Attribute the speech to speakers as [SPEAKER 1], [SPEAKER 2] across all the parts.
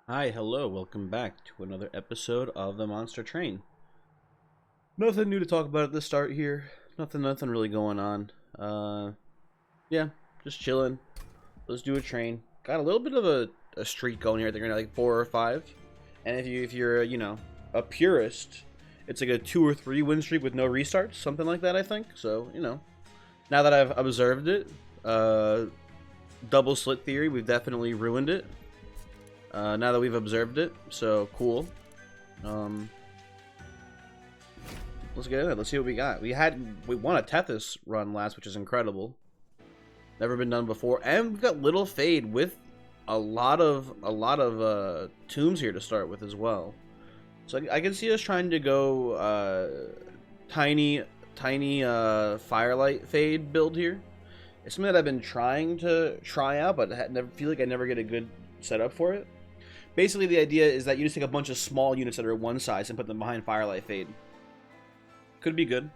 [SPEAKER 1] Hi, hello, welcome back to another episode of the Monster Train. Nothing new to talk about at the start here. Nothing really going on. Yeah, just chilling. Let's do a train. Got a little bit of a streak going here. I think we're like 4 or 5. And if you're a purist, it's like a 2 or 3 win streak with no restarts, something like that. I think so. Now that I've observed it, double slit theory, we've definitely ruined it. Now that we've observed it, so cool. Let's get in it. Let's see what we got. We won a Tethys run last, which is incredible. Never been done before, and we've got Little Fade with a lot of tombs here to start with as well. So I can see us trying to go tiny Firelight Fade build here. It's something that I've been trying to try out, but I feel like I never get a good setup for it. Basically, the idea is that you just take a bunch of small units that are one size and put them behind Firelight Fade. Could be good.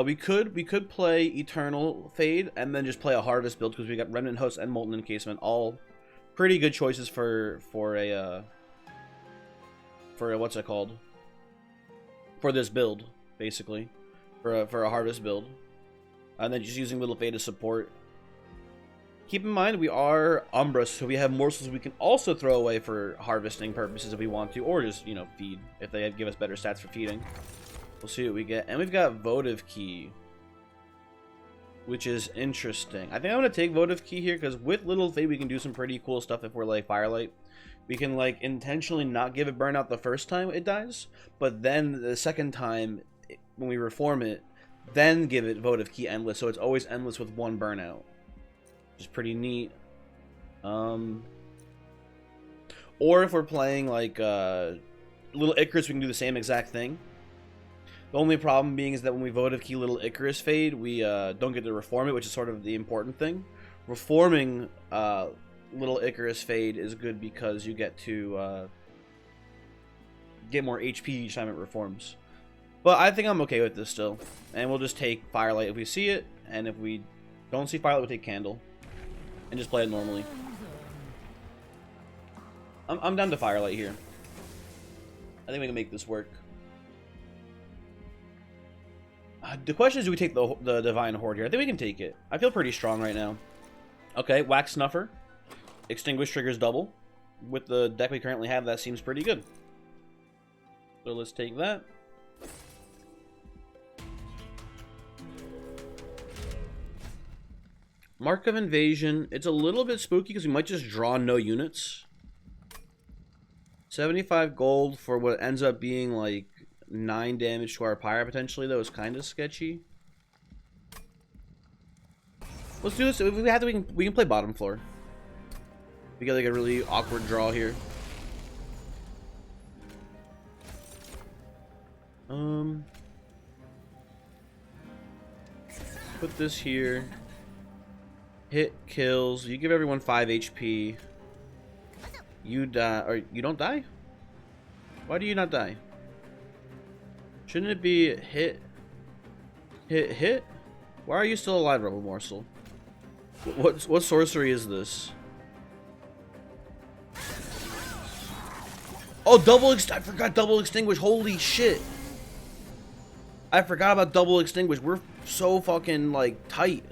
[SPEAKER 1] We could play Eternal Fade and then just play a Harvest build because we got Remnant Host and Molten Encasement, all pretty good choices for a what's it called? For this build, basically, for a Harvest build, and then just using Little Fade to support. Keep in mind, we are Umbra, so we have morsels we can also throw away for harvesting purposes if we want to, or just, feed, if they give us better stats for feeding. We'll see what we get. And we've got Votive Key, which is interesting. I think I'm going to take Votive Key here, because with Little Fade, we can do some pretty cool stuff if we're, like, Firelight. We can, like, intentionally not give it burnout the first time it dies, but then the second time, when we reform it, then give it Votive Key Endless, so it's always endless with 1 burnout. Which is pretty neat. Or if we're playing like Little Icarus, we can do the same exact thing. The only problem being is that when we Votive Key Little Icarus Fade, we don't get to reform it, which is sort of the important thing. Reforming Little Icarus Fade is good because you get to get more HP each time it reforms. But I think I'm okay with this still. And we'll just take Firelight if we see it, and if we don't see Firelight, we'll take Candle. And just play it normally. I'm down to Firelight here. I think we can make this work. The question is, do we take the Divine Horde here? I think we can take it. I feel pretty strong right now. Okay, Wax Snuffer. Extinguish triggers double. With the deck we currently have, that seems pretty good. So let's take that. Mark of Invasion. It's a little bit spooky because we might just draw no units. 75 gold for what ends up being like 9 damage to our Pyre potentially, though, is kind of sketchy. Let's do this. If we have to, we can play bottom floor. We got like a really awkward draw here. Put this here. Hit kills. You give everyone 5 HP. You die, or you don't die? Why do you not die? Shouldn't it be hit? Hit? Why are you still alive, Rebel Morsel? What sorcery is this? Oh, I forgot double extinguish. Holy shit! I forgot about double extinguish. We're so fucking like tight.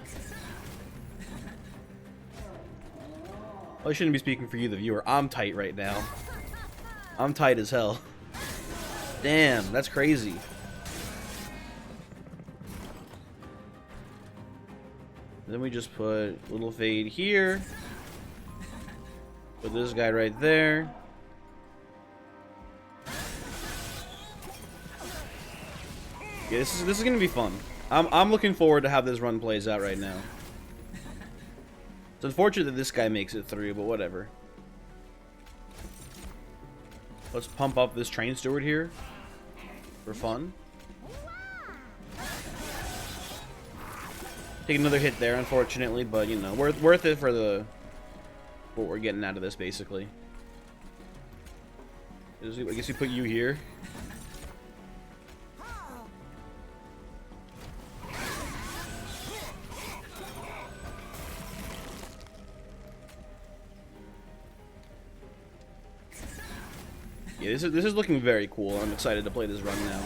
[SPEAKER 1] Well, I shouldn't be speaking for you, the viewer. I'm tight right now. I'm tight as hell. Damn, that's crazy. Then we just put Little Fade here. Put this guy right there. Yeah, this is gonna be fun. I'm looking forward to how this run plays out right now. It's unfortunate that this guy makes it through, but whatever. Let's pump up this Train Steward here for fun. Take another hit there, unfortunately, but you know, worth it for what we're getting out of this, basically. I guess we put you here. Yeah, this is looking very cool. I'm excited to play this run now.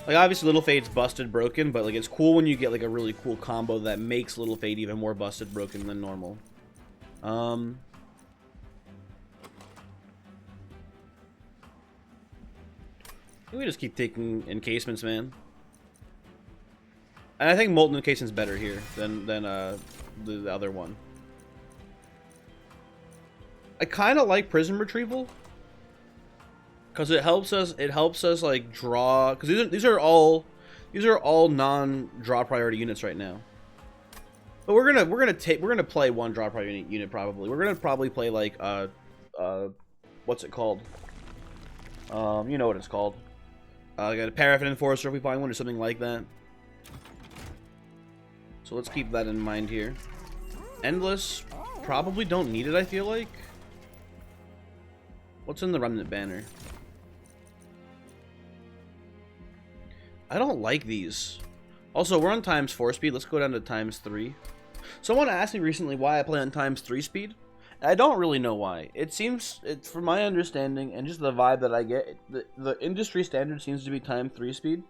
[SPEAKER 1] Like, obviously Little Fade's busted broken, but like it's cool when you get like a really cool combo that makes Little Fade even more busted broken than normal. We just keep taking encasements, man. And I think Molten Encasement's better here than the other one. I kind of like Prism Retrieval because it helps us like draw, because these are all non-draw priority units right now. But we're gonna play one draw priority unit probably. We're gonna probably play like what's it called? You know what it's called. I got a Paraffin Enforcer if we find one or something like that. So let's keep that in mind here. Endless, probably don't need it, I feel like. What's in the Remnant banner? I don't like these. Also, we're on ×4 speed. Let's go down to ×3. Someone asked me recently why I play on ×3 speed. I don't really know why. It seems, from my understanding and just the vibe that I get, the industry standard seems to be ×3 speed.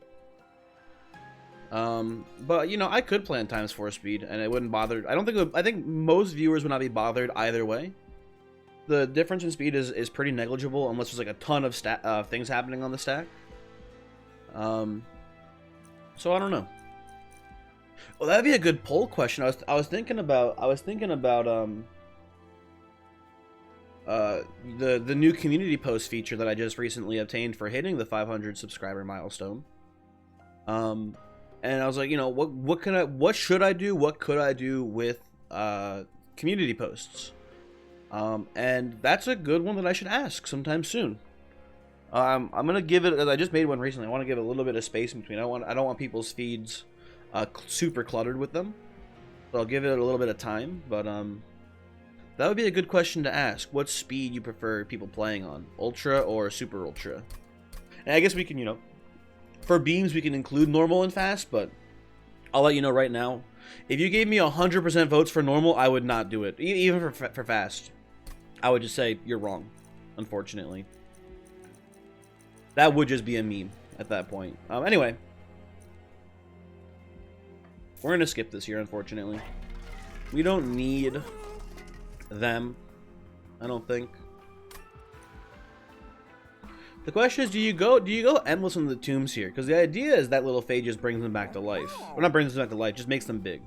[SPEAKER 1] But you know, I could play on ×4 speed and it wouldn't bother. I think most viewers would not be bothered either way. The difference in speed is pretty negligible unless there's like a ton of things happening on the stack. So I don't know. Well, that'd be a good poll question. I was thinking about the new community post feature that I just recently obtained for hitting the 500 subscriber milestone. And I was like, you know, what should I do? What could I do with community posts? And that's a good one that I should ask sometime soon. I'm gonna give it. I just made one recently. I want to give it a little bit of space in between. I don't want people's feeds super cluttered with them. So I'll give it a little bit of time. But that would be a good question to ask. What speed you prefer people playing on, Ultra or Super Ultra? And I guess we can, you know, for beams we can include normal and fast. But I'll let you know right now. If you gave me 100% votes for normal, I would not do it. Even for fast, I would just say you're wrong. Unfortunately. That would just be a meme at that point. Anyway. We're going to skip this here, unfortunately. We don't need them, I don't think. The question is, do you go endless on the tombs here? Because the idea is that Little Fade just brings them back to life. Or not brings them back to life, just makes them big.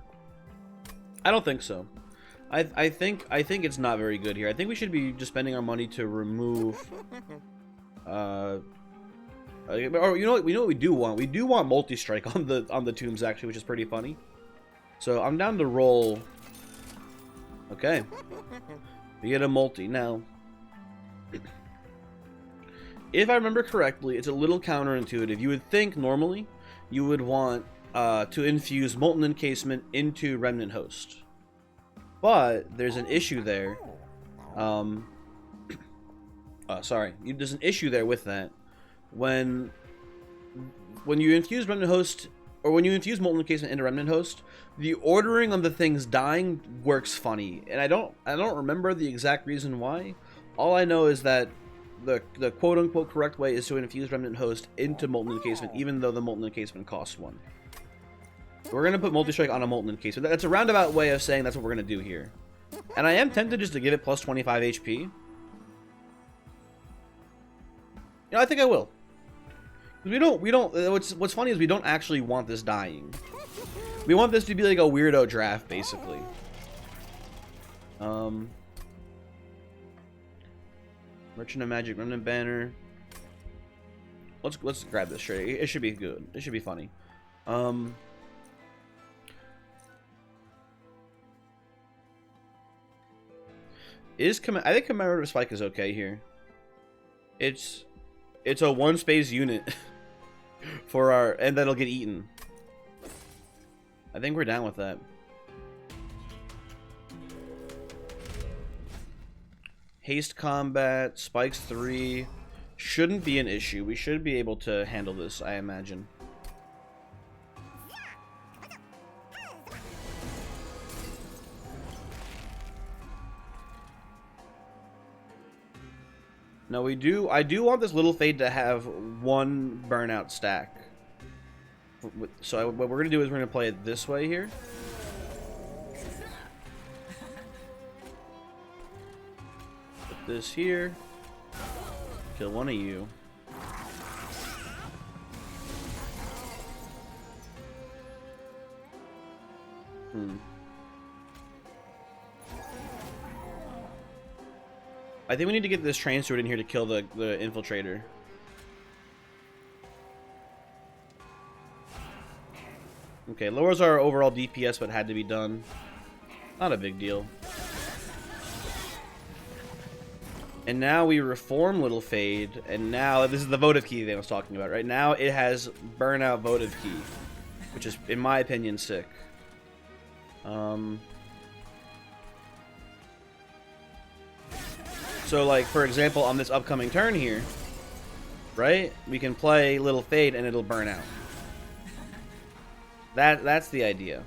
[SPEAKER 1] I don't think so. I think it's not very good here. I think we should be just spending our money to remove or you know what we do want? We do want multi-strike on the tombs actually, which is pretty funny. So I'm down to roll. Okay. We get a multi. Now, if I remember correctly, it's a little counterintuitive. You would think normally you would want to infuse Molten Encasement into Remnant Host. But there's an issue there. Sorry. There's an issue there with that. When you infuse Remnant Host, or when you infuse Molten Encasement into Remnant Host, the ordering of the things dying works funny, and I don't remember the exact reason why. All I know is that the quote-unquote correct way is to infuse Remnant Host into Molten Encasement, even though the Molten Encasement costs 1. We're gonna put Multi-Strike on a Molten Encasement. That's a roundabout way of saying that's what we're gonna do here. And I am tempted just to give it plus 25 HP. You know, I think I will. We don't. What's funny is we don't actually want this dying. We want this to be like a weirdo draft, basically. Merchant of Magic Remnant banner. Let's grab this straight. It should be good. It should be funny. I think Commemorative Spike is okay here. It's a 1 space unit for our, and that'll get eaten. I think we're down with that. Haste combat, spikes 3 shouldn't be an issue. We should be able to handle this, I imagine. No, we do. I do want this Little Fade to have one burnout stack. So what we're going to do is we're going to play it this way here. Put this here. Kill one of you. I think we need to get this train steward in here to kill the infiltrator. Okay, lowers our overall DPS, but had to be done. Not a big deal. And now we reform Little Fade, and now this is the votive key that I was talking about. Right now, it has burnout votive key, which is, in my opinion, sick. So, like, for example, on this upcoming turn here, right, we can play Little Fade and it'll burn out. That's the idea.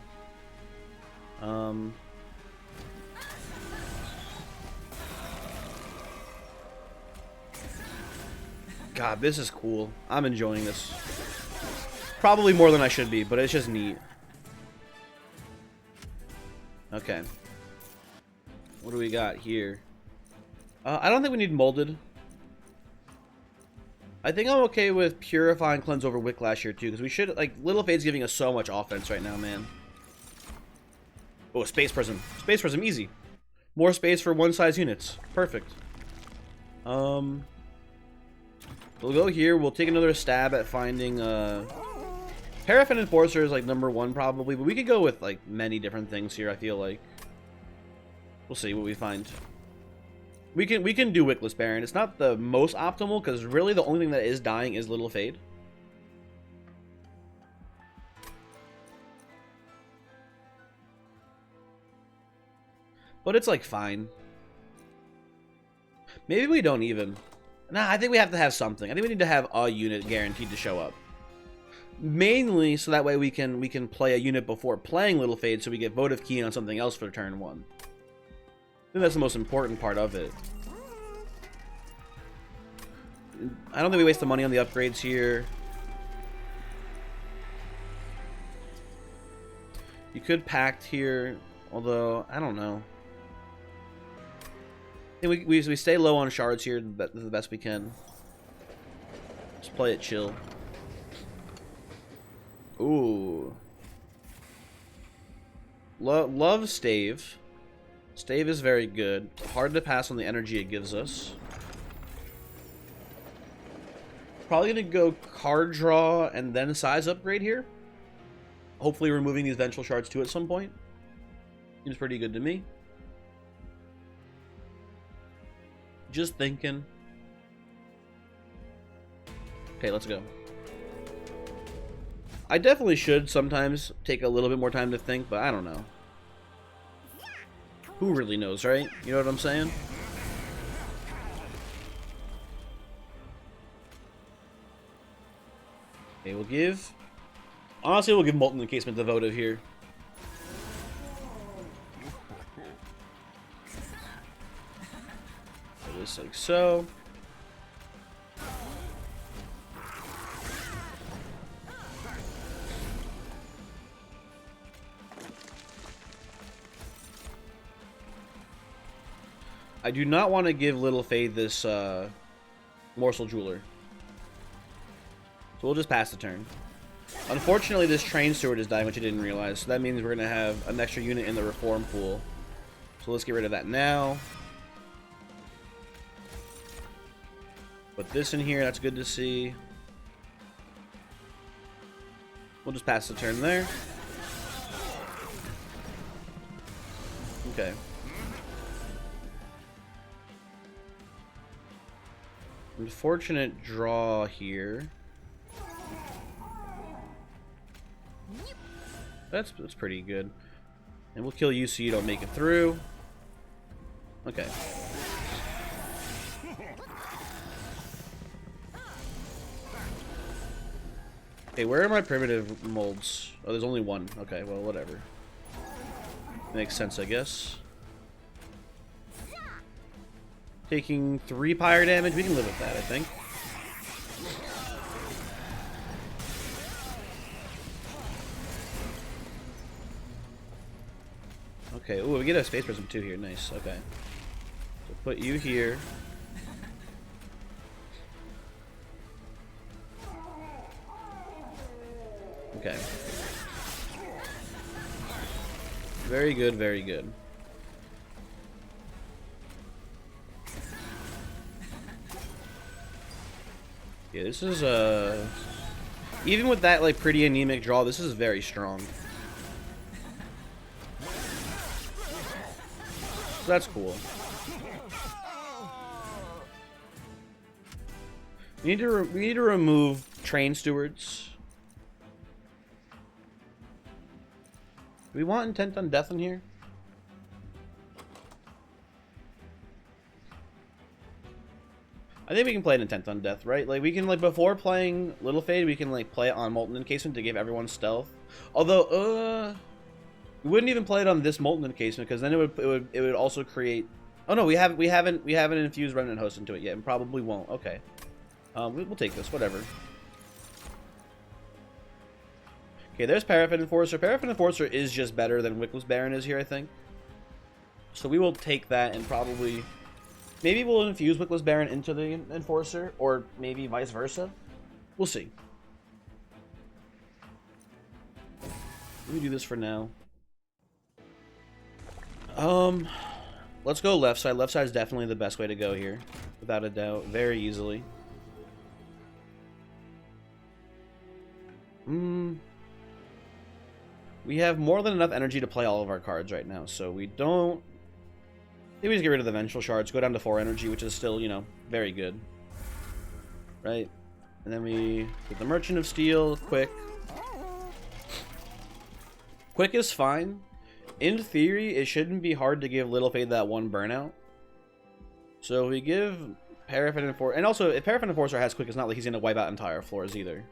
[SPEAKER 1] God, this is cool. I'm enjoying this. Probably more than I should be, but it's just neat. Okay. What do we got here? I don't think we need molded. I think I'm okay with Purify and Cleanse over Whiplash here too, because we should, like, Little Fade's giving us so much offense right now, man. Oh, Space Prism. Space Prism, easy. More space for one-size units. Perfect. We'll go here. We'll take another stab at finding, Paraffin Enforcer is, like, #1 probably, but we could go with, like, many different things here, I feel like. We'll see what we find. We can do Wickless Baron. It's not the most optimal, because really the only thing that is dying is Little Fade. But it's, like, fine. Maybe we don't even. Nah, I think we have to have something. I think we need to have a unit guaranteed to show up. Mainly so that way we can play a unit before playing Little Fade, so we get votive key on something else for turn 1. I think that's the most important part of it. I don't think we waste the money on the upgrades here. You could Pact here, although, I don't know. I think we stay low on shards here the best we can. Just play it chill. Ooh. Love Stave. Stave is very good. Hard to pass on the energy it gives us. Probably gonna go card draw and then size upgrade here. Hopefully removing these vengeful shards too at some point. Seems pretty good to me. Just thinking. Okay, let's go. I definitely should sometimes take a little bit more time to think, but I don't know. Who really knows, right? You know what I'm saying? Okay, we'll give... Honestly, we'll give Molten Encasement the votive here. Just like so. I do not want to give Little Fade this Morsel Jeweler. So we'll just pass the turn. Unfortunately, this Train Steward is dying, which I didn't realize. So that means we're going to have an extra unit in the Reform pool. So let's get rid of that now. Put this in here. That's good to see. We'll just pass the turn there. Okay. Unfortunate draw here. That's pretty good. And we'll kill you so you don't make it through. Okay. Okay, where are my primitive molds? Oh, there's only one. Okay, well, whatever. Makes sense, I guess. Taking 3 pyre damage. We can live with that, I think. Okay, ooh, we get a space prism too here. Nice, okay. So put you here. Okay. Very good, very good. Yeah, this is, even with that, like, pretty anemic draw, this is very strong. So that's cool. We need to remove train stewards. Do we want intent on death in here? I think we can play an intent on death, right? Like we can like before playing Little Fade, we can like play it on Molten Encasement to give everyone stealth. Although, we wouldn't even play it on this Molten Encasement because then it would also create. Oh no, we haven't infused Remnant Host into it yet, and probably won't. Okay, we'll take this, whatever. Okay, there's Paraffin Enforcer. Paraffin Enforcer is just better than Wickless Baron is here, I think. So we will take that and probably... Maybe we'll infuse Wickless Baron into the Enforcer, or maybe vice versa. We'll see. Let me do this for now. Let's go left side. Left side is definitely the best way to go here. Without a doubt. Very easily. We have more than enough energy to play all of our cards right now, so we don't... Maybe we just get rid of the Vengeful Shards, go down to 4 energy, which is still, you know, very good. Right? And then we get the Merchant of Steel, Quick. Quick is fine. In theory, it shouldn't be hard to give Little Fade that 1 burnout. So we give Paraffin Enforcer... And also, if Paraffin Enforcer has Quick, it's not like he's going to wipe out entire floors either.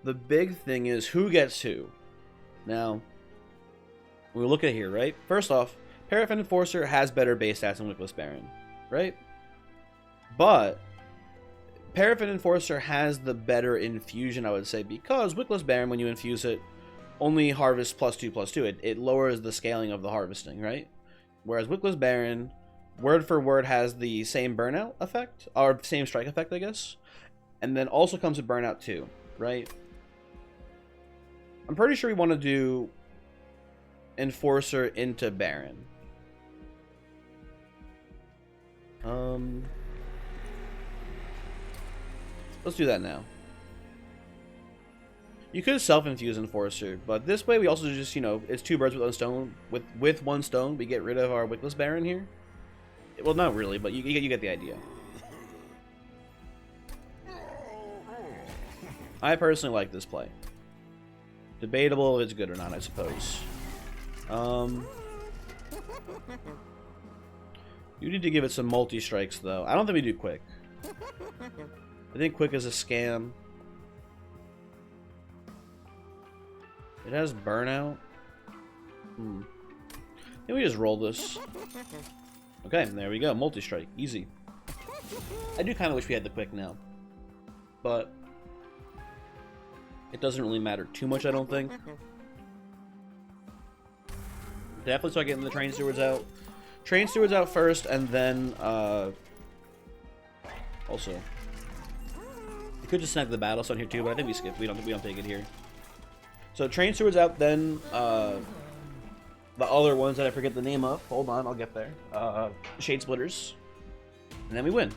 [SPEAKER 1] The big thing is who gets who. Now, we look at here, right? First off, Paraffin Enforcer has better base stats than Wickless Baron, right? But Paraffin Enforcer has the better infusion, I would say, because Wickless Baron, when you infuse it, only harvests +2/+2. It lowers the scaling of the harvesting, right? Whereas Wickless Baron, word for word, has the same burnout effect, or same strike effect, I guess, and then also comes with burnout too, right? I'm pretty sure we want to do Enforcer into Baron. Let's do that now. You could self-infuse Enforcer, but this way we also just, you know, it's 2 birds with 1 stone. With 1 stone, we get rid of our Wickless Baron here. Well, not really, but you get the idea. I personally like this play. Debatable if it's good or not, I suppose. You need to give it some multi-strikes, though. I don't think we do Quick. I think Quick is a scam. It has burnout. Maybe we just roll this. Okay, there we go. Multi-strike. Easy. I do kind of wish we had the Quick now. But it doesn't really matter too much, I don't think. Definitely start getting the Train Stewards out. Train Stewards out first, and then, also, we could just snag the Battle Stone here too, but I think we skip. We don't take it here. So Train Stewards out, then, the other ones that I forget the name of. Hold on, I'll get there. Shade Splitters. And then we win.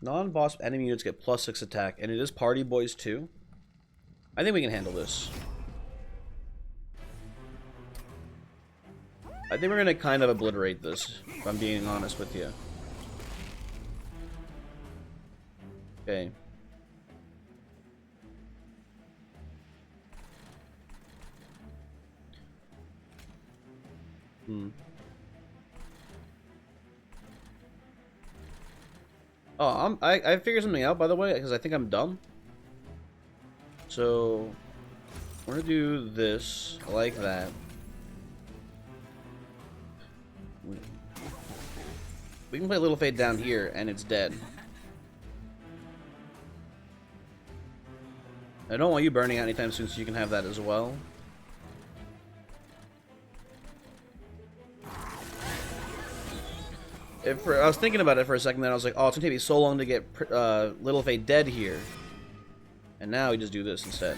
[SPEAKER 1] Non-boss enemy units get +6 attack, and it is Party Boys too. I think we can handle this. I think we're gonna kind of obliterate this, if I'm being honest with you. Okay. Oh, I figured something out, by the way, because I think I'm dumb. So, We're gonna do this like that. We can play Little Fade down here, and it's dead. I don't want you burning out anytime soon, so you can have that as well. I was thinking about it for a second, then I was like, oh, it's gonna take me so long to get Little Fade dead here. And now we just do this instead.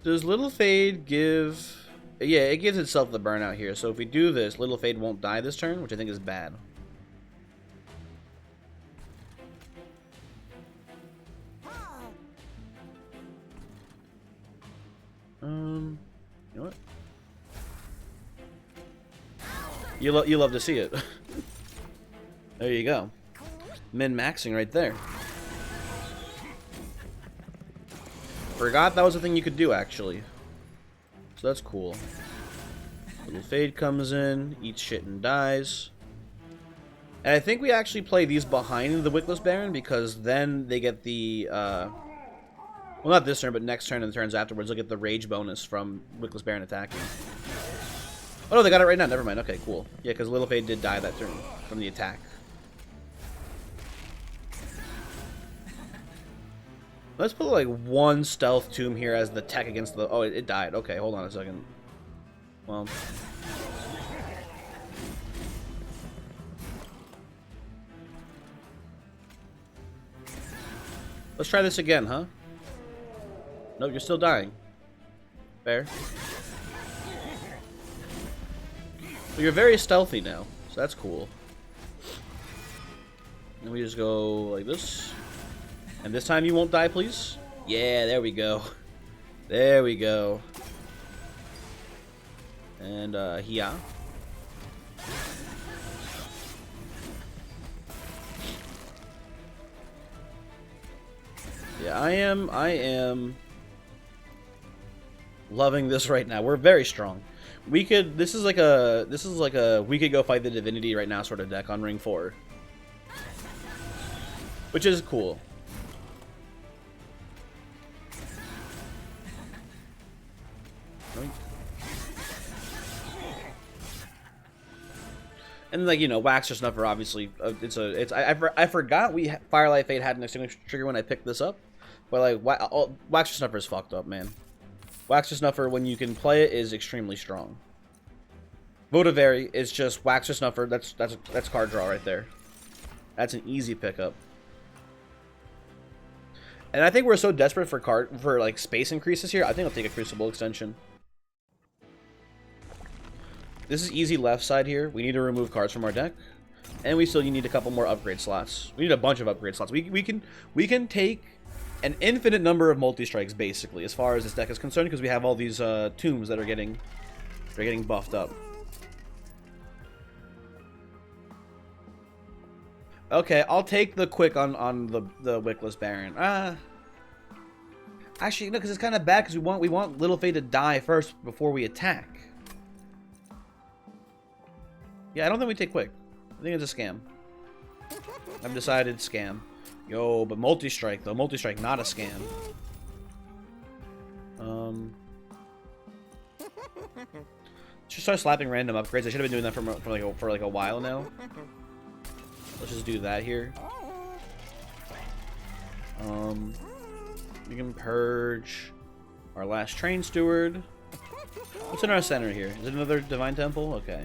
[SPEAKER 1] Does Little Fade give... Yeah, it gives itself the burnout here. So if we do this, Little Fade won't die this turn, which I think is bad. You know what? You love to see it. There you go. Min-maxing right there. Forgot that was a thing you could do, actually. So that's cool. Little Fade comes in, eats shit and dies. And I think we actually play these behind the Wickless Baron, because then they get the, well, not this turn, but next turn and the turns afterwards, they'll get the rage bonus from Wickless Baron attacking. Oh no, they got it right now, never mind. Okay, cool. Yeah, because Little Fade did die that turn from the attack. Let's put like one stealth tomb here as the tech against the... Oh, it died. Okay, hold on a second. Well... Let's try this again, huh? Nope, you're still dying. Fair. Well, you're very stealthy now, so that's cool. And we just go like this. And this time you won't die, please? Yeah, there we go. There we go. And, yeah. Yeah, I am loving this right now. We're very strong. We could, this is like a, we could go fight the Divinity right now sort of deck on Ring 4. Which is cool. And like, you know, Wax or Snuffer, obviously, I forgot Firelight Fade had an extinguisher trigger when I picked this up, but like Wax or Snuffer is fucked up, man. Wax or Snuffer, when you can play it, is extremely strong. Votavary is just Wax or Snuffer. That's card draw right there. That's an easy pickup. And I think we're so desperate for like space increases here. I think I'll take a Crucible extension. This is easy left side here. We need to remove cards from our deck, and we still need a couple more upgrade slots. We need a bunch of upgrade slots. We can take an infinite number of multi-strikes basically, as far as this deck is concerned, because we have all these tombs that are getting buffed up. Okay, I'll take the quick on the Wickless Baron. Actually, no, because it's kind of bad because we want Little Fade to die first before we attack. Yeah, I don't think we take quick. I think it's a scam. I've decided scam. Yo, but multi-strike though. Multi-strike, not a scam. Should start slapping random upgrades. I should have been doing that for like a while now. Let's just do that here. We can purge our last Train Steward. What's in our center here? Is it another Divine Temple? Okay.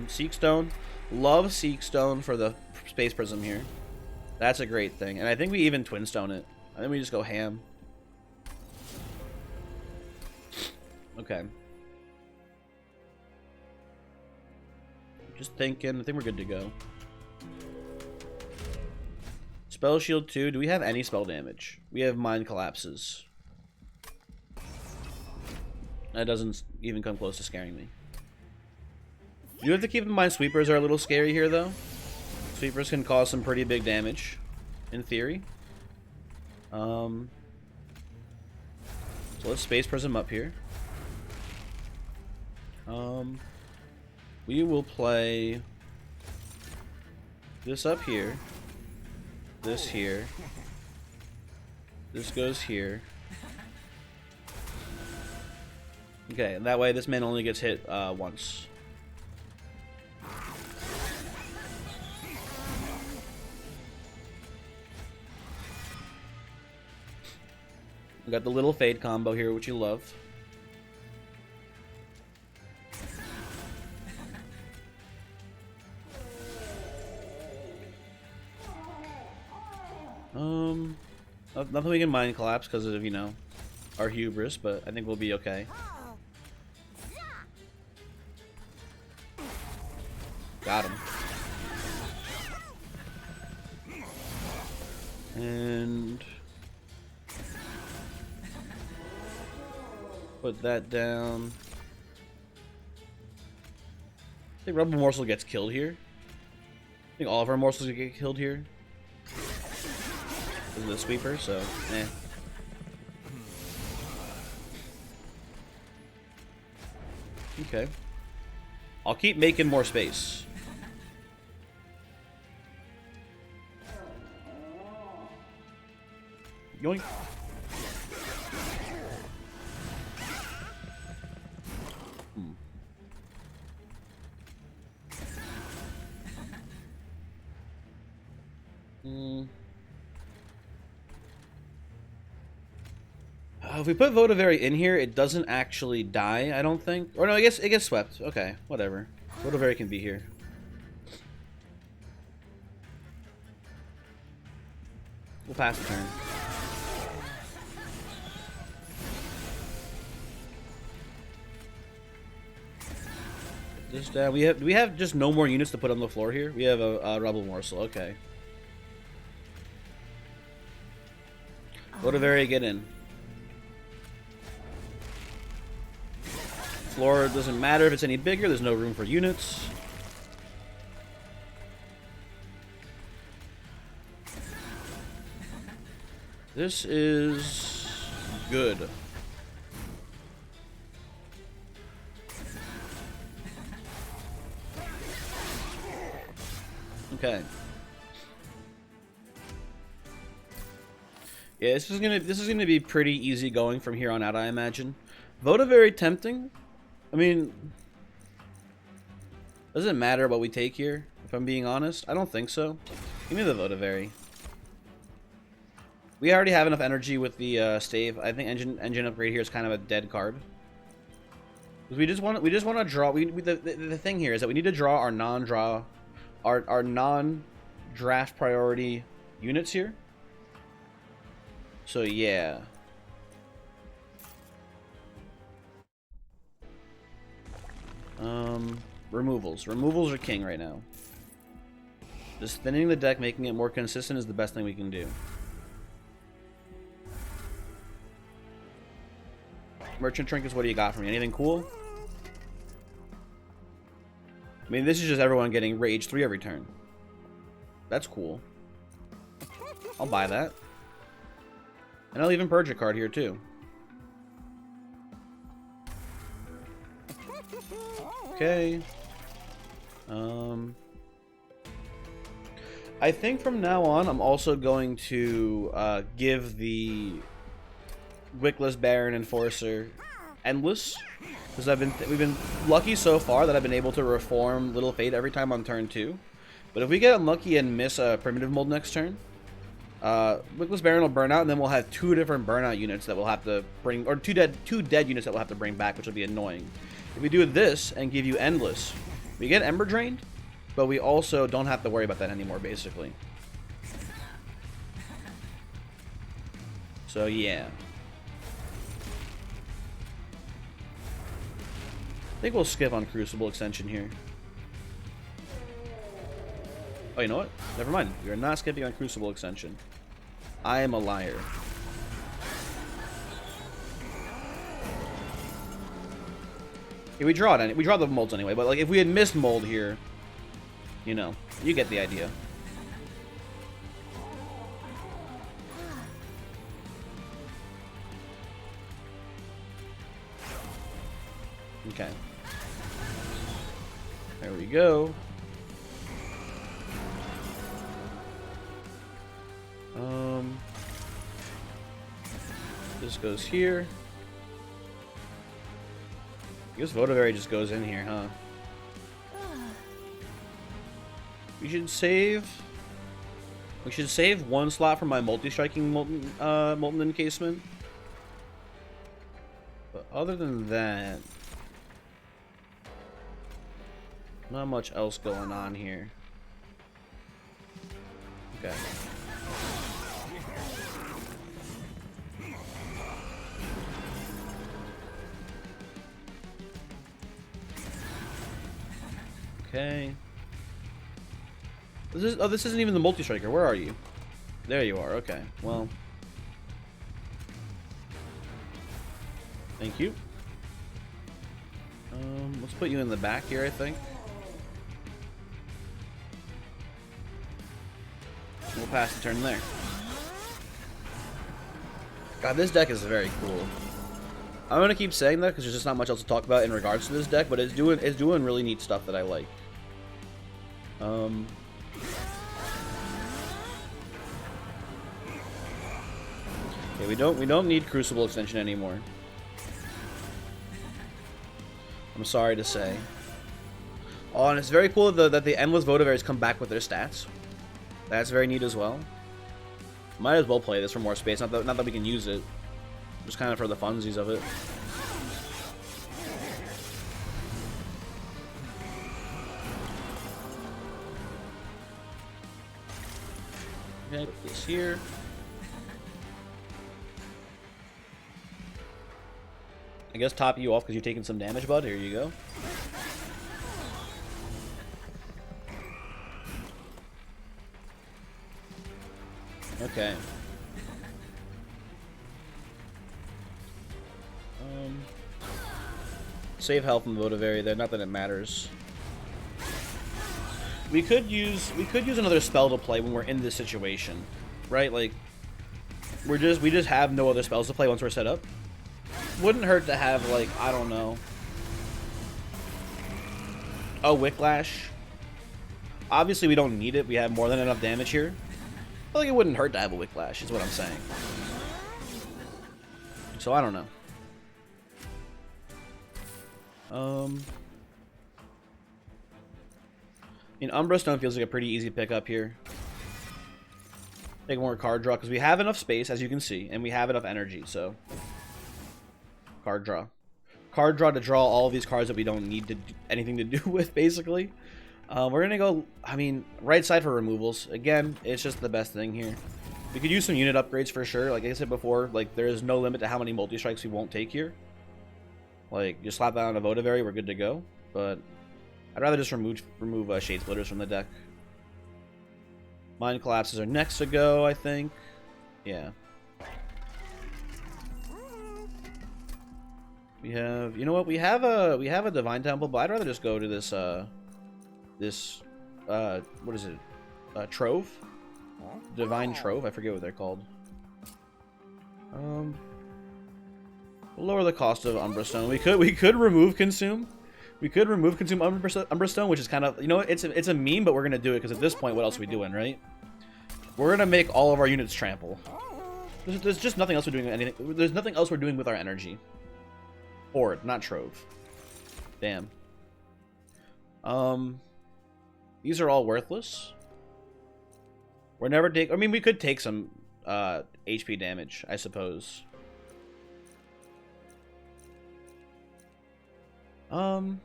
[SPEAKER 1] Seek Stone. Love Seek Stone for the Space Prism here. That's a great thing. And I think we even Twin Stone it. I think we just go ham. Okay. Just thinking. I think we're good to go. Spell Shield 2. Do we have any spell damage? We have Mind Collapses. That doesn't even come close to scaring me. You have to keep in mind Sweepers are a little scary here, though. Sweepers can cause some pretty big damage, in theory. So let's Space Prism up here. We will play this up here. This here. This goes here. Okay, and that way this man only gets hit once. We got the little fade combo here, which you love. Nothing we can mind collapse because of, you know, our hubris, but I think we'll be okay. Got him. And put that down. I think Rebel Morsel gets killed here. I think all of our morsels get killed here. This is the sweeper, so eh. Okay. I'll keep making more space. Yoink. If we put Votavary in here, it doesn't actually die, I don't think. Or no, I guess it gets swept. Okay, whatever. Votavary can be here. We'll pass the turn. Just we have just no more units to put on the floor here. We have a Rebel Morsel. Okay. Votavary, get in. Floor doesn't matter if it's any bigger. There's no room for units. This is good. Okay. Yeah, this is gonna be pretty easy going from here on out, I imagine. Voda very tempting. I mean, does it matter what we take here? If I'm being honest, I don't think so. Give me the Votavary. We already have enough energy with the stave. I think engine upgrade here is kind of a dead card. Because we just want to draw. The thing here is that we need to draw our non-draw, our non-draft priority units here. So yeah. Removals. Removals are king right now. Just thinning the deck, making it more consistent is the best thing we can do. Merchant Trinkets, what do you got for me? Anything cool? I mean, this is just everyone getting Rage 3 every turn. That's cool. I'll buy that. And I'll even purge a card here, too. Okay. I think from now on, I'm also going to give the Wickless Baron Enforcer Endless, because we've been lucky so far that I've been able to reform Little Fate every time on turn 2. But if we get unlucky and miss a Primitive Mold next turn, Wickless Baron will burn out, and then we'll have 2 different burnout units that we'll have to bring, or two dead units that we'll have to bring back, which will be annoying. If we do this and give you Endless, we get Ember Drained, but we also don't have to worry about that anymore, basically. So yeah. I think we'll skip on Crucible Extension here. Oh, you know what? Never mind. We are not skipping on Crucible Extension. I am a liar. Yeah, we draw it. We draw the molds anyway, but like if we had missed mold here, you know, you get the idea. Okay. There we go. This goes here. I guess Votavary just goes in here, huh? We should save... We should save one slot for my multi-striking Molten Encasement. But other than that... Not much else going on here. Okay. Okay. This isn't even the multi-striker. Where are you? There you are. Okay. Well. Thank you. Let's put you in the back here, I think. We'll pass the turn there. God, this deck is very cool. I'm gonna keep saying that because there's just not much else to talk about in regards to this deck, but it's doing really neat stuff that I like. Okay, we don't need Crucible Extension anymore. I'm sorry to say. Oh, and it's very cool that the Endless Votavaries come back with their stats. That's very neat as well. Might as well play this for more space. Not that we can use it. Just kind of for the funsies of it. Okay, put this here. I guess top you off because you're taking some damage, bud. Here you go. Okay. Save health from the Votavary there. Not that it matters. We could use another spell to play when we're in this situation, right? Like we just have no other spells to play once we're set up. Wouldn't hurt to have, like, I don't know, a Whiplash. Obviously, we don't need it. We have more than enough damage here. I think it wouldn't hurt to have a Whiplash, is what I'm saying. So, I don't know. I mean, Umbra Stone feels like a pretty easy pickup here. Take more card draw, because we have enough space, as you can see, and we have enough energy, so... Card draw. Card draw to draw all of these cards that we don't need to do anything to do with, basically. We're going to go, I mean, right side for removals. Again, it's just the best thing here. We could use some unit upgrades for sure. Like I said before, like there is no limit to how many multi-strikes we won't take here. Like, just slap that on a Votavary, we're good to go. But I'd rather just remove Shade Splitters from the deck. Mind Collapses are next to go, I think. Yeah. We have, you know what? We have a Divine Temple, but I'd rather just go to this what is it? Trove? Divine Trove? I forget what they're called. Lower the cost of Umbra Stone. We could remove Consume. We could remove Consume Umbra Stone, which is kind of, you know, it's a meme, but we're gonna do it because at this point, what else are we doing, right? We're gonna make all of our units trample. There's just nothing else we're doing. There's nothing else we're doing with our energy. Horde, not Trove. Damn. These are all worthless. We're never take. I mean, we could take some HP damage, I suppose. I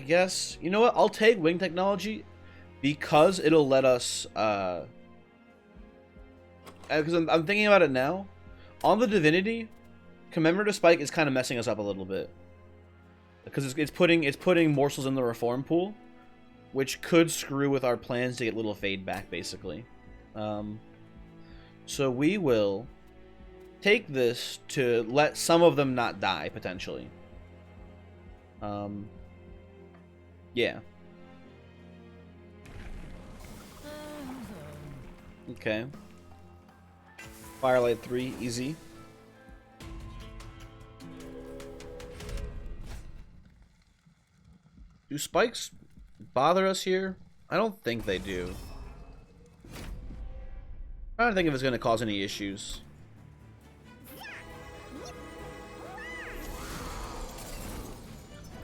[SPEAKER 1] guess, you know what? I'll take Wing Technology because it'll let us. Because I'm thinking about it now. On the Divinity, Commemorative Spike is kind of messing us up a little bit. Because it's putting morsels in the Reform pool, which could screw with our plans to get Little Fade back, basically. So we will take this to let some of them not die, potentially. Yeah. Okay. Firelight 3, easy. Do spikes bother us here? I don't think they do. I don't think if it's going to cause any issues.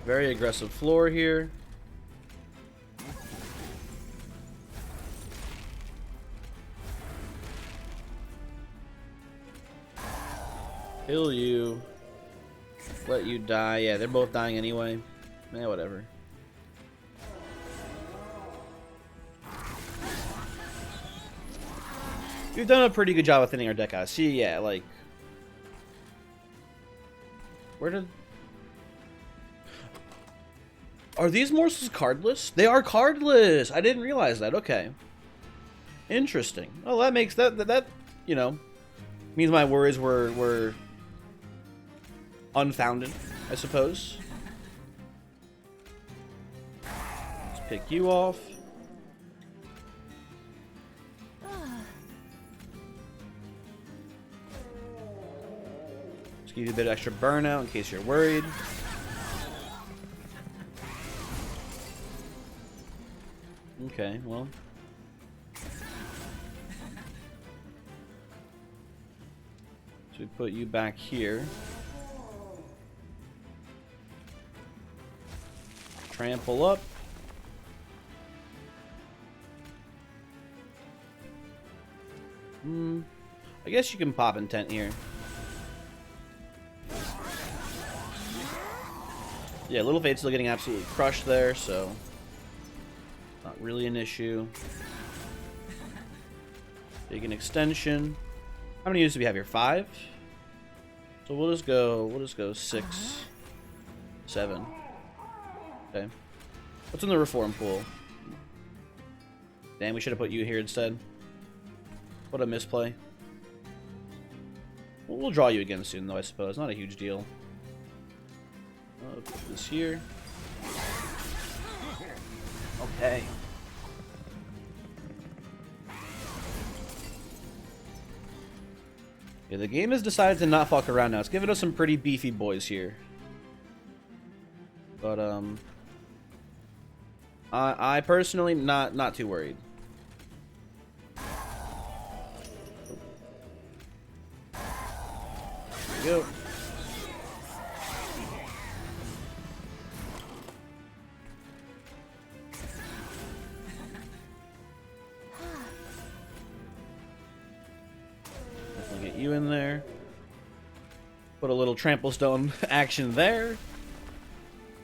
[SPEAKER 1] Very aggressive floor here. Kill you. Let you die. Yeah, they're both dying anyway. Yeah, whatever. We've done a pretty good job of thinning our deck out. See, yeah, like... Where did... Are these morsels cardless? They are cardless! I didn't realize that. Okay. Interesting. Oh, that makes... That you know... means my worries were unfounded, I suppose. Let's pick you off. Let's give you a bit of extra burnout in case you're worried. Okay, well. So we put you back here. Trample up. I guess you can pop intent here. Yeah, Little Fate's still getting absolutely crushed there, so not really an issue. Take an extension. How many units do we have here? 5? So we'll just go 6, 7. Okay. What's in the reform pool? Damn, we should have put you here instead. What a misplay. We'll draw you again soon, though, I suppose. Not a huge deal. I'll put this here. Okay. Yeah, the game has decided to not fuck around now. It's giving us some pretty beefy boys here. But, I personally not too worried. There we go. Definitely get you in there. Put a little trample stone action there.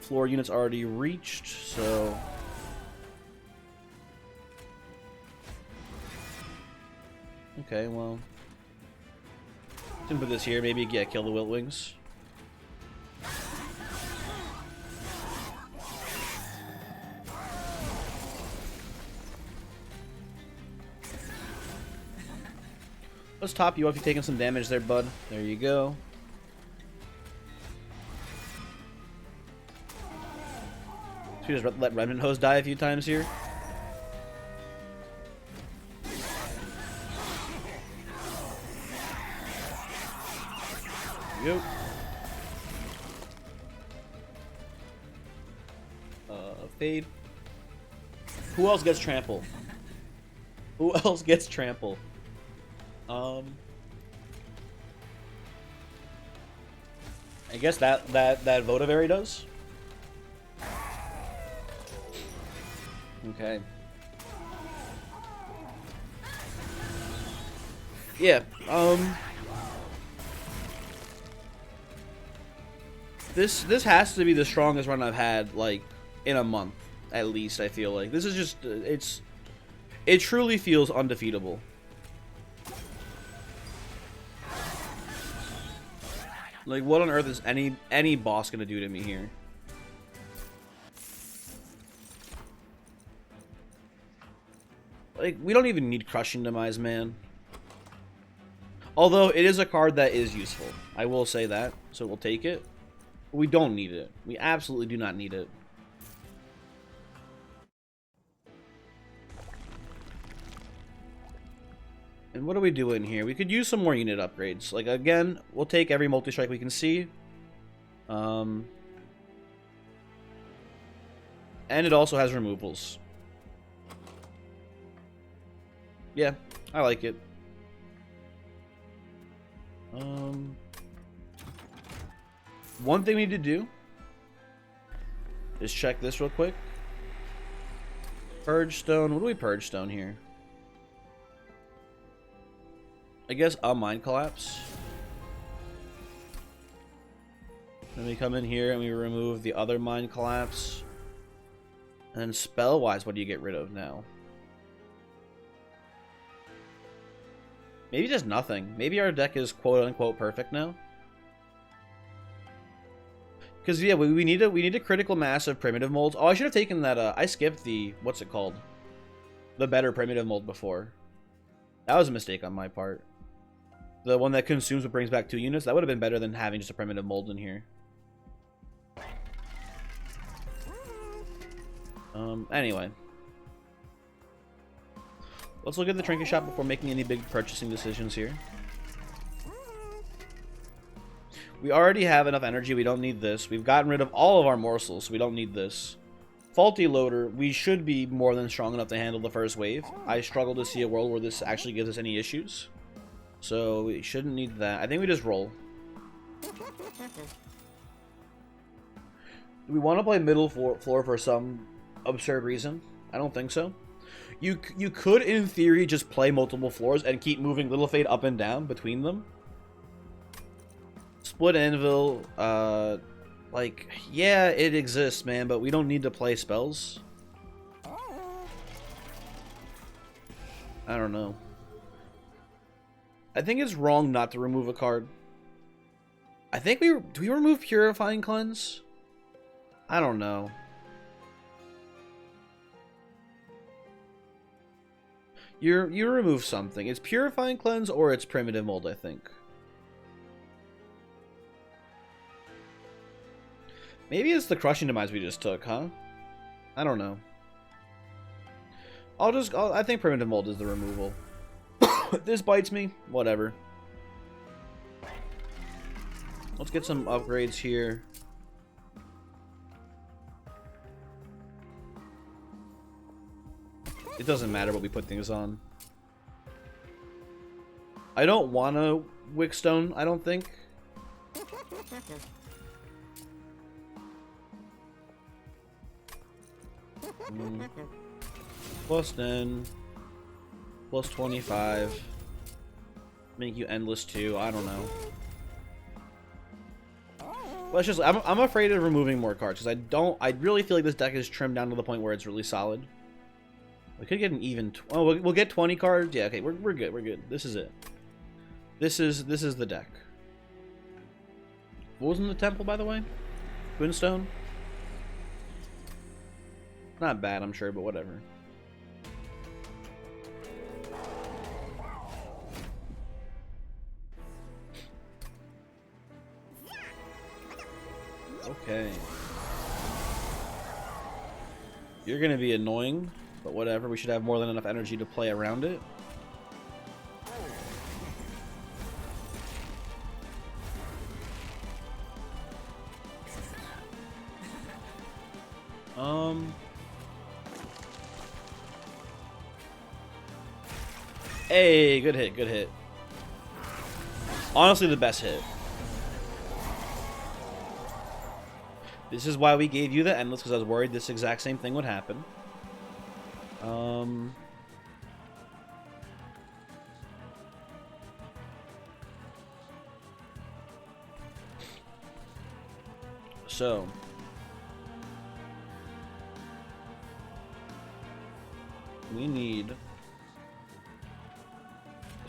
[SPEAKER 1] Floor unit's already reached, so... Okay, well... Can put this here, maybe, yeah, kill the Wilt Wings. Let's top you up. You're taking some damage there, bud. There you go. Should we just let Remnant Hose die a few times here? Yep. Fade. Who else gets trample? Who else gets trample? I guess that Votavary does. Okay. Yeah. This has to be the strongest run I've had, like, in a month, at least, I feel like. This is just, it truly feels undefeatable. Like, what on earth is any boss gonna do to me here? Like, we don't even need Crushing Demise, man. Although, it is a card that is useful. I will say that, so we'll take it. We don't need it. We absolutely do not need it. And what are we doing here? We could use some more unit upgrades. Like, again, we'll take every multi-strike we can see. And it also has removals. Yeah, I like it. One thing we need to do Just check this real quick. Purge Stone. What do we Purge Stone here? I guess a Mind Collapse. Then we come in here and we remove the other Mind Collapse. And then spell-wise, what do you get rid of now? Maybe just nothing. Maybe our deck is quote-unquote perfect now. Because yeah, we need a critical mass of primitive molds. Oh, I should have taken that. I skipped the what's it called? The better primitive mold before. That was a mistake on my part. The one that consumes but brings back 2 units. That would have been better than having just a primitive mold in here. Anyway. Let's look at the trinket shop before making any big purchasing decisions here. We already have enough energy. We don't need this. We've gotten rid of all of our morsels, so we don't need this. Faulty loader. We should be more than strong enough to handle the first wave. I struggle to see a world where this actually gives us any issues. So we shouldn't need that. I think we just roll. Do we want to play middle floor for some absurd reason? I don't think so. You could, in theory, just play multiple floors and keep moving Little Fade up and down between them. Split Anvil, like, yeah, it exists, man, but we don't need to play spells. I don't know. I think it's wrong not to remove a card. I think do we remove Purifying Cleanse? I don't know. You remove something. It's Purifying Cleanse or it's Primitive Mold, I think. Maybe it's the Crushing Demise we just took, huh? I don't know. I think Primitive Mold is the removal. This bites me. Whatever. Let's get some upgrades here. It doesn't matter what we put things on. I don't want a Wickstone, I don't think. Plus 10. Plus 25. Make you endless too. I don't know. Let's just. I'm afraid of removing more cards because I really feel like this deck is trimmed down to the point where it's really solid. We could get an even. Oh, we'll get 20 cards. Yeah. Okay. We're good. We're good. This is it. This is the deck. What was in the temple, by the way? Twinstone. Not bad, I'm sure, but whatever. Okay. You're gonna be annoying, but whatever. We should have more than enough energy to play around it. Hey, good hit, good hit. Honestly, the best hit. This is why we gave you the Endless, because I was worried this exact same thing would happen. So. We need...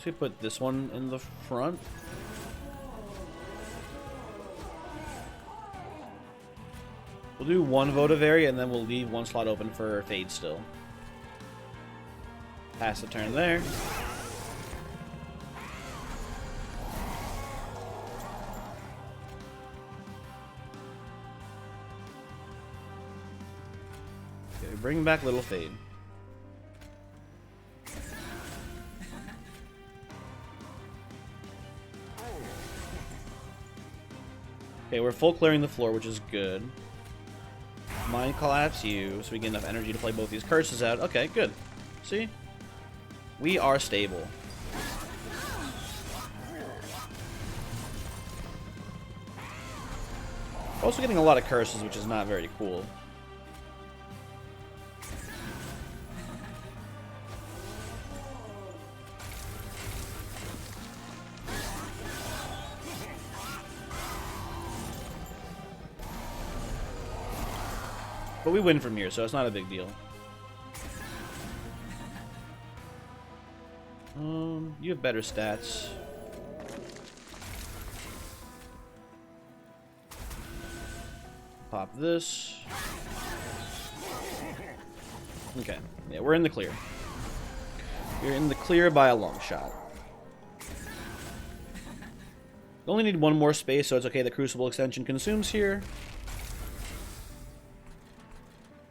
[SPEAKER 1] Let's put this one in the front. We'll do one Votavary and then we'll leave one slot open for Fade still. Pass the turn there. Okay, bring back Little Fade. Okay, we're full clearing the floor, which is good. Mind Collapse you, so we get enough energy to play both these curses out. Okay, good. See? We are stable. We're also getting a lot of curses, which is not very cool. But we win from here, so it's not a big deal. You have better stats. Pop this. Okay, yeah, we're in the clear. You're in the clear by a long shot. We only need one more space, so it's okay. The Crucible extension consumes here.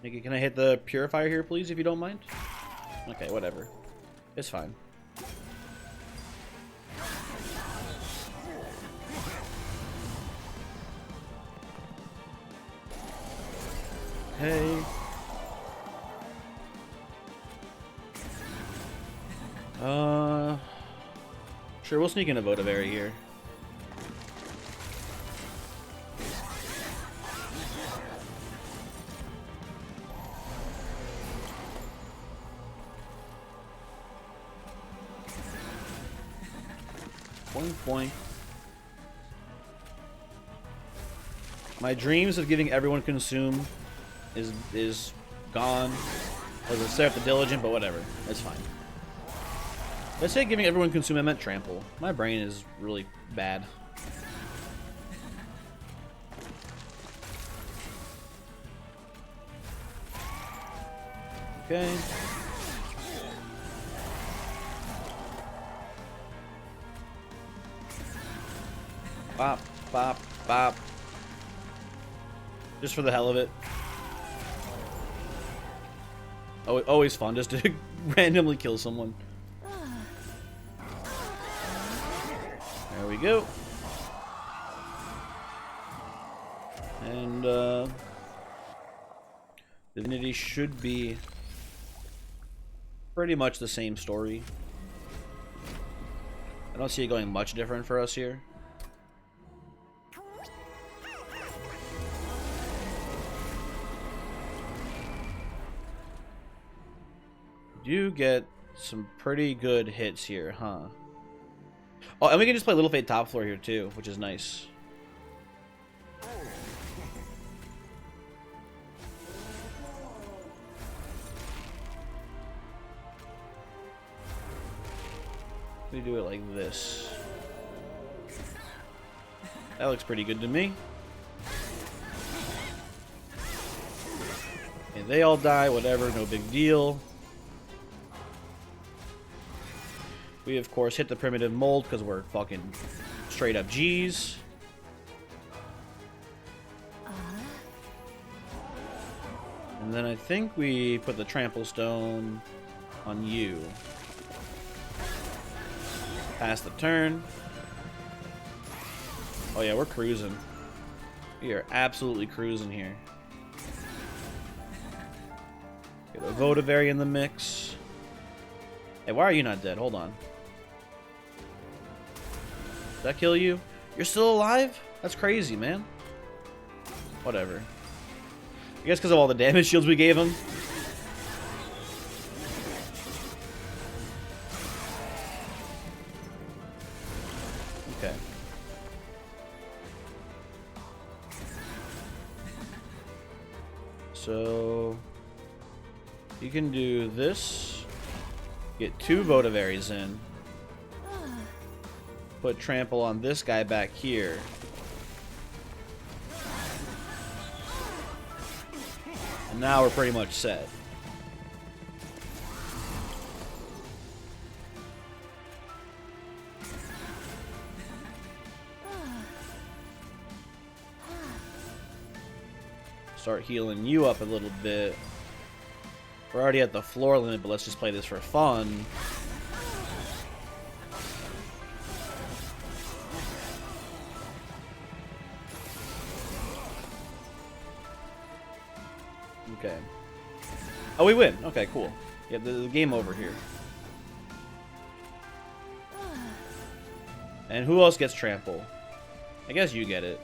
[SPEAKER 1] Can I hit the Purifier here, please, if you don't mind? Okay, whatever. It's fine. Hey. Sure, we'll sneak in a Votivary here. Boing, boing. My dreams of giving everyone consume is gone. I was gonna set up the Diligent, but whatever. It's fine. Let's say giving everyone consume, I meant trample. My brain is really bad. Okay. Bop, bop, bop. Just for the hell of it. Oh, always fun just to randomly kill someone. There we go. And Divinity should be pretty much the same story. I don't see it going much different for us here. Do get some pretty good hits here, huh? Oh, and we can just play Little Fate top floor here too, which is nice. We do it like this. That looks pretty good to me. And they all die, whatever, no big deal. We, of course, hit the primitive mold because we're fucking straight up G's. And then I think we put the trample stone on you. Pass the turn. Oh yeah, we're cruising. We are absolutely cruising here. Get a Votivary in the mix. Hey, why are you not dead? Hold on. Did that kill you? You're still alive? That's crazy, man. Whatever. I guess because of all the damage shields we gave him. Okay. So you can do this. Get 2 Votivaries in. Put trample on this guy back here. And now we're pretty much set. Start healing you up a little bit. We're already at the floor limit, but let's just play this for fun. Okay. Oh, we win. Okay, cool. Yeah, the game over here. And who else gets trample? I guess you get it.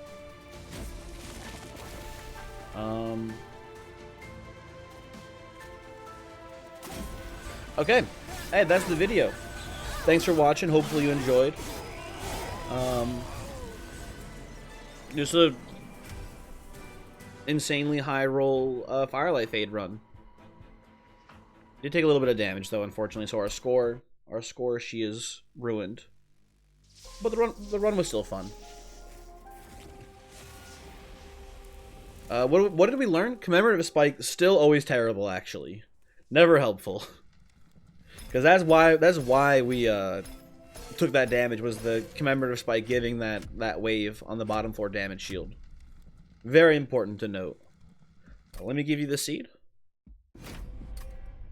[SPEAKER 1] Okay. Hey, that's the video. Thanks for watching. Hopefully you enjoyed. Just a insanely high roll Firelight Fade run. Did take a little bit of damage though, unfortunately. So our score, she is ruined. But the run was still fun. What did we learn? Commemorative Spike still always terrible, actually. Never helpful. Because that's why we took that damage, was the Commemorative Spike giving that wave on the bottom 4 damage shield. Very important to note. Let me give you the seed.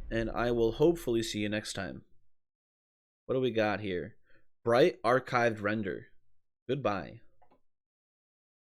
[SPEAKER 1] And I will hopefully see you next time. What do we got here? Bright Archived Render. Goodbye.